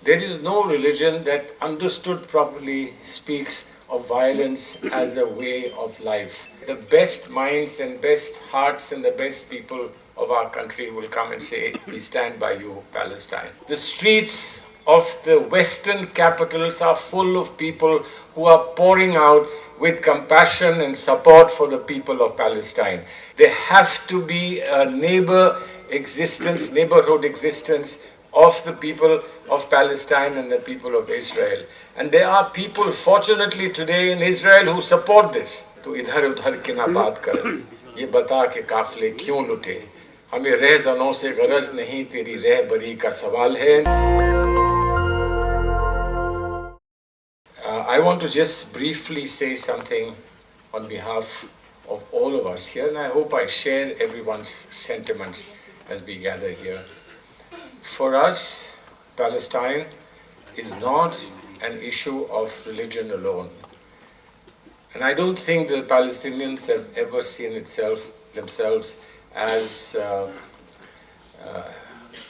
There is no religion that understood properly speaks of violence as a way of life. The best minds and best hearts and the best people of our country will come and say, "We stand by you, Palestine." The streets of the Western capitals are full of people who are pouring out with compassion and support for the people of Palestine. There have to be a neighborhood existence of the people of Palestine and the people of Israel. And there are people, fortunately, today in Israel who support this. तो इधर उधर की ना बात कर, ये बता के काफले क्यों लुटे, हमें रहज़नों से गरज नहीं, तेरी रहबरी का सवाल है. I want to just briefly say something on behalf of all of us here, and I hope I share everyone's sentiments as we gather here. For us, Palestine is not an issue of religion alone. And I don't think the Palestinians have ever seen themselves as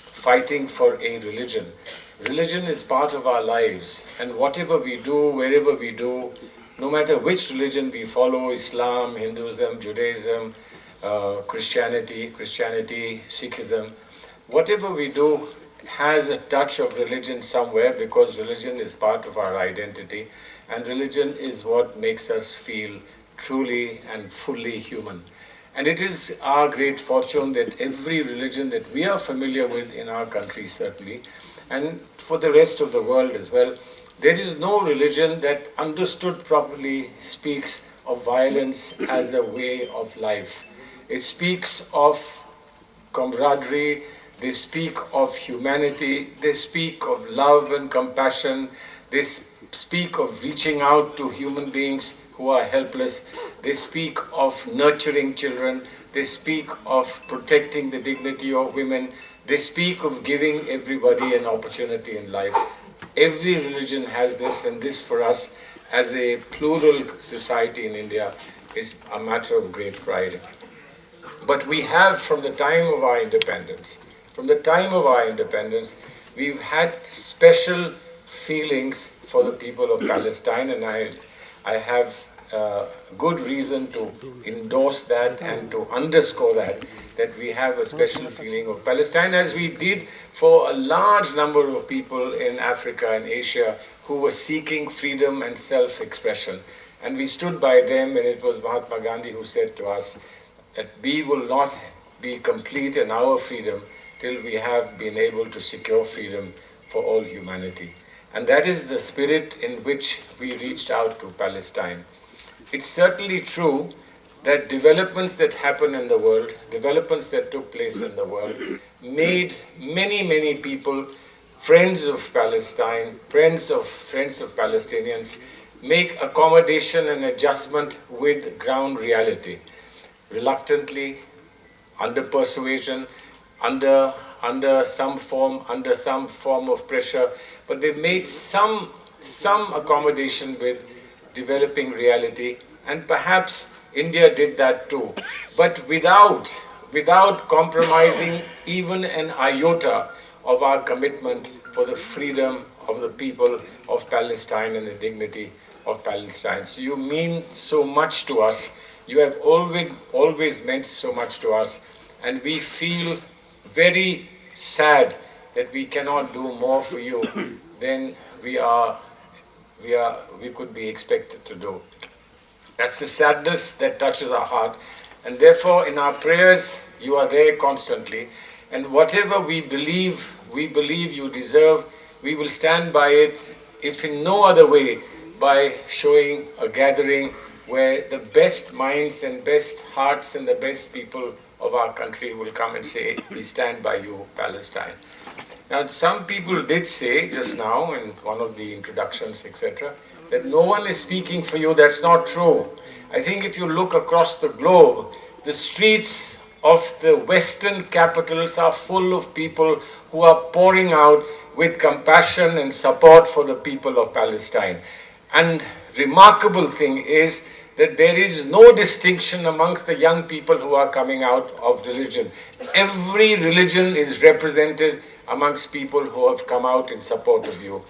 fighting for a religion. Religion is part of our lives, and whatever we do, wherever we do, no matter which religion we follow, Islam, Hinduism, Judaism, Christianity, Sikhism, whatever we do has a touch of religion somewhere, because religion is part of our identity, and religion is what makes us feel truly and fully human. And it is our great fortune that every religion that we are familiar with in our country, certainly, and for the rest of the world as well, there is no religion that understood properly speaks of violence as a way of life. It speaks of camaraderie, they speak of humanity, they speak of love and compassion, they speak of reaching out to human beings who are helpless, they speak of nurturing children, they speak of protecting the dignity of women, they speak of giving everybody an opportunity in life. Every religion has this, and this for us as a plural society in India is a matter of great pride. But we have, from the time of our independence, we've had special feelings for the people of Palestine, and I have good reason to endorse that and to underscore that we have a special feeling of Palestine, as we did for a large number of people in Africa and Asia who were seeking freedom and self-expression. And we stood by them, and it was Mahatma Gandhi who said to us that we will not be complete in our freedom till we have been able to secure freedom for all humanity. And that is the spirit in which we reached out to Palestine. It's certainly true that developments that happen in the world, developments that took place in the world, made many, many people, friends of Palestine, friends of Palestinians, make accommodation and adjustment with ground reality. Reluctantly, under persuasion, under some form of pressure, but they made some accommodation with developing reality, and perhaps India did that too, but without compromising even an iota of our commitment for the freedom of the people of Palestine and the dignity of Palestine. So you mean so much to us. You have always meant so much to us, and we feel very sad that we cannot do more for you than we could be expected to do. That's a sadness that touches our heart, and therefore in our prayers you are there constantly, and whatever we believe you deserve, we will stand by it, if in no other way, by showing a gathering where the best minds and best hearts and the best people of our country will come and say, "We stand by you, Palestine." Now, some people did say just now in one of the introductions, etc., that no one is speaking for you. That's not true. I think if you look across the globe, the streets of the Western capitals are full of people who are pouring out with compassion and support for the people of Palestine. And remarkable thing is that there is no distinction amongst the young people who are coming out of religion. Every religion is represented amongst people who have come out in support of you.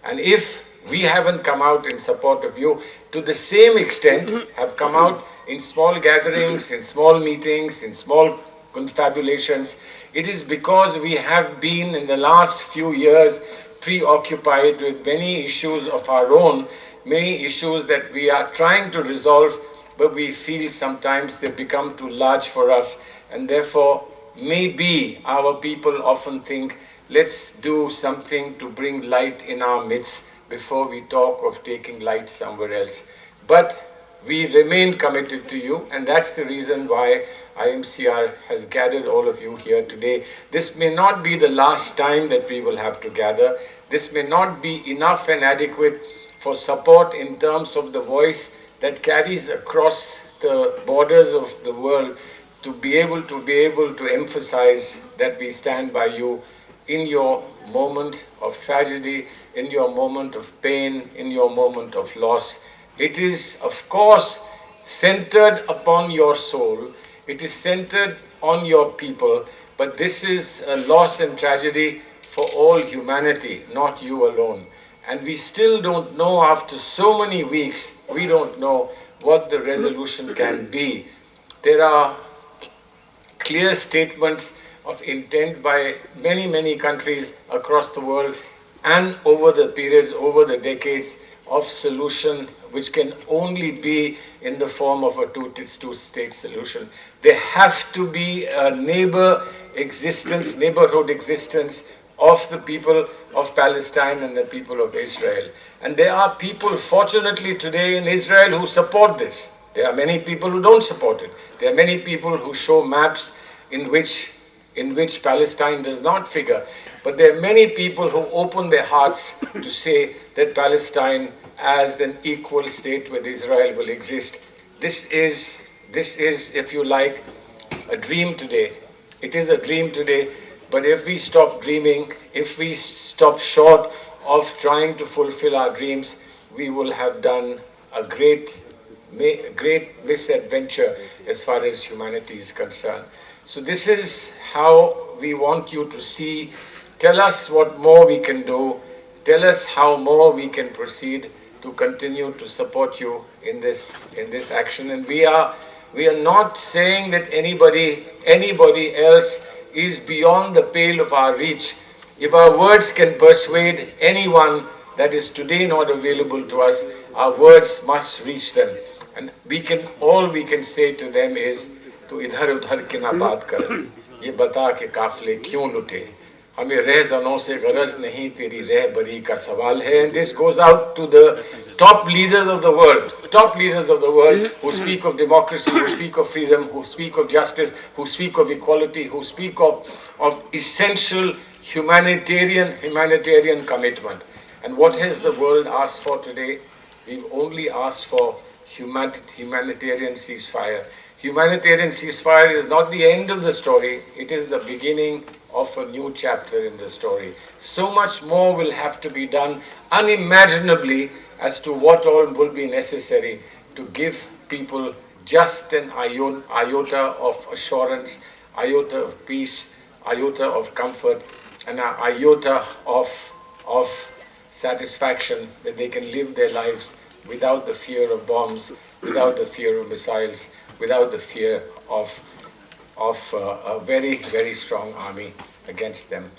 And if we haven't come out in support of you to the same extent, have come out in small gatherings, in small meetings, in small confabulations, it is because we have been in the last few years preoccupied with many issues of our own, many issues that we are trying to resolve, but we feel sometimes they become too large for us, and therefore maybe our people often think, let's do something to bring light in our midst before we talk of taking light somewhere else. But we remain committed to you, and that's the reason why IMCR has gathered all of you here today. This may not be the last time that we will have to gather. This may not be enough and adequate for support in terms of the voice that carries across the borders of the world to be able to emphasize that we stand by you in your moment of tragedy, in your moment of pain, in your moment of loss. It is, of course, centered upon your soul. It is centered on your people, but this is a loss and tragedy for all humanity, not you alone. And we still don't know, after so many weeks, we don't know what the resolution can be. There are clear statements of intent by many, many countries across the world and over the periods, over the decades, of solution which can only be in the form of a two-state solution. There have to be a neighborhood existence of the people of Palestine and the people of Israel. And there are people, fortunately today in Israel, who support this. There are many people who don't support it. There are many people who show maps in which Palestine does not figure. But there are many people who open their hearts to say that Palestine as an equal state with Israel will exist. This is, if you like, a dream today. It is a dream today, but if we stop dreaming, if we stop short of trying to fulfill our dreams, we will have done a great misadventure as far as humanity is concerned. So this is how we want you to see. Tell us what more we can do. Tell us how more we can proceed to continue to support you in this action. And we are not saying that anybody else is beyond the pale of our reach. If our words can persuade anyone that is today not available to us, our words must reach them. And all we can say to them is, "Tu idhar udhar ki na baat kar, ye bata ke काफले क्यों लुटे, हमें रहज़नों से गरज नहीं, तेरी रहबरी का सवाल है." And this goes out to the top leaders of the world, who speak of democracy, who speak of freedom, who speak of justice, who speak of equality, who speak of essential humanitarian commitment. And what has the world asked for today? We've only asked for humanitarian ceasefire. Humanitarian ceasefire is not the end of the story, it is the beginning of a new chapter in the story. So much more will have to be done, unimaginably, as to what all will be necessary to give people just an iota of assurance, iota of peace, iota of comfort, and an iota of satisfaction that they can live their lives without the fear of bombs, without the fear of missiles, without the fear of a very, very strong army against them.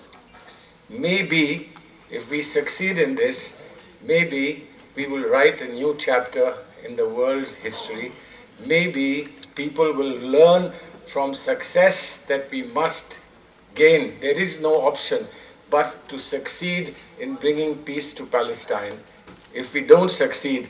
Maybe, if we succeed in this, maybe we will write a new chapter in the world's history. Maybe people will learn from success that we must gain. There is no option but to succeed in bringing peace to Palestine. If we don't succeed,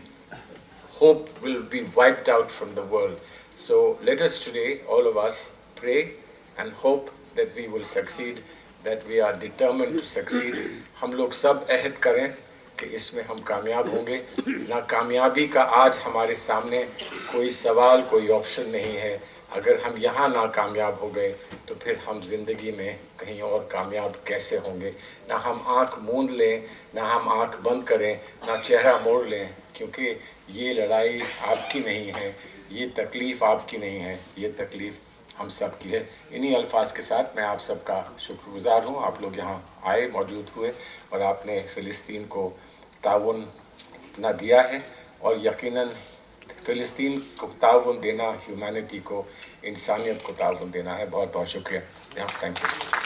hope will be wiped out from the world. So let us today, all of us, pray and hope that we will succeed, that we are determined to succeed. हम लोग सब अहद करें कि इसमें हम कामयाब होंगे. ना कामयाबी का आज हमारे सामने कोई सवाल, कोई ऑप्शन नहीं है. अगर हम यहाँ नाकामयाब हो गए तो फिर हम ज़िंदगी में कहीं और कामयाब कैसे होंगे. ना हम आँख मूंद लें, ना हम आँख बंद करें, ना चेहरा मोड़ लें, क्योंकि ये लड़ाई आपकी नहीं है, ये तकलीफ़ आपकी नहीं है, ये तकलीफ़ हम सब की है। इन्हीं अल्फाज के साथ मैं आप सबका शुक्रगुजार हूँ। आप लोग यहाँ आए, मौजूद हुए और आपने फ़िलिस्तीन को ताउन अपना दिया है, और यकीनन फ़िलिस्तीन को ताउन देना ह्यूमैनिटी को, इंसानियत को ताउन देना है। बहुत बहुत शुक्रिया। Thank you.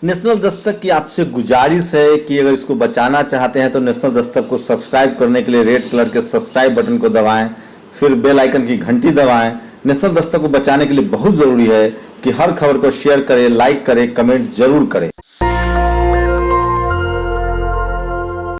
नेशनल दस्तक की आपसे गुजारिश है कि अगर इसको बचाना चाहते हैं तो नेशनल दस्तक को सब्सक्राइब करने के लिए रेड कलर के सब्सक्राइब बटन को दबाएं, फिर बेल आइकन की घंटी दबाएं। नेशनल दस्तक को बचाने के लिए बहुत ज़रूरी है कि हर खबर को शेयर करें, लाइक करें, कमेंट जरूर करें।